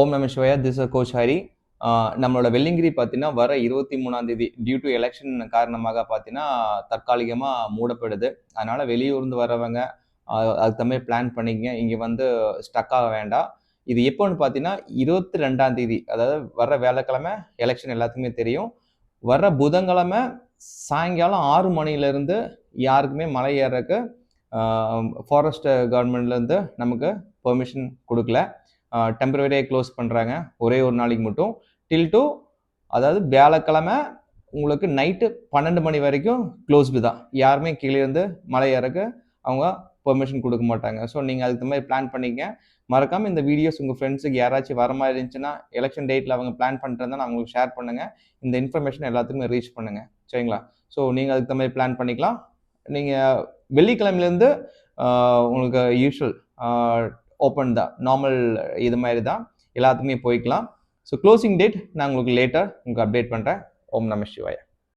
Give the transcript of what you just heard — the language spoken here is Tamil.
ஓம் நம சிவாயா. This is coach Hari. நம்மளோட வெள்ளிங்கிரி பார்த்தீங்கன்னா வர 23ஆம் தேதி டியூ டு எலெக்ஷன் காரணமாக பார்த்தீங்கன்னா தற்காலிகமாக மூடப்படுது. அதனால வெளியூர்ந்து வரவங்க அதுக்கு தகுந்த மாதிரி பிளான் பண்ணிக்கங்க. இங்கே வந்து ஸ்டக் ஆக வேண்டாம். இது எப்போன்னு பார்த்தீங்கன்னா 22ஆம் தேதி, அதாவது வர வியாழக்கிழமை எலெக்ஷன் எல்லாத்துக்குமே தெரியும். வர புதன்கிழமை சாயங்காலம் 6 மணிலேருந்து யாருக்குமே மலை ஏறக்கு ஃபாரஸ்ட் கவர்மெண்ட்லேருந்து நமக்கு பெர்மிஷன் கொடுக்கல. டெம்பரவரியாக க்ளோஸ் பண்ணுறாங்க ஒரே ஒரு நாளைக்கு மட்டும். டில் டு அதாவது வியாழக்கிழமை உங்களுக்கு நைட்டு 12 மணி வரைக்கும் க்ளோஸ்டு தான். யாருமே கீழே இருந்து மலை ஏறக்கு அவங்க பெர்மிஷன் கொடுக்க மாட்டாங்க. ஸோ நீங்கள் அதுக்கு மாதிரி பிளான் பண்ணிக்கங்க. மறக்காமல் இந்த வீடியோஸ் உங்கள் ஃப்ரெண்ட்ஸுக்கு யாராச்சும் வர மாதிரி இருந்துச்சுன்னா, எலெக்ஷன் டேட்டில் அவங்க பிளான் பண்ணிட்டு அவங்களுக்கு ஷேர் பண்ணுங்கள். இந்த இன்ஃபர்மேஷன் எல்லாத்துக்குமே ரீச் பண்ணுங்கள். சரிங்களா? ஸோ நீங்கள் அதுக்கு மாதிரி பிளான் பண்ணிக்கலாம். நீங்கள் வெள்ளிக்கிழமையிலேருந்து உங்களுக்கு யூஷுவல் ஓப்பன் தான், நார்மல் இது மாதிரி தான், எல்லாத்துக்குமே போய்க்கலாம். ஸோ க்ளோசிங் டேட் நான் உங்களுக்கு லேட்டர் உங்களுக்கு அப்டேட் பண்ணுறேன். ஓம் நம சிவாயா.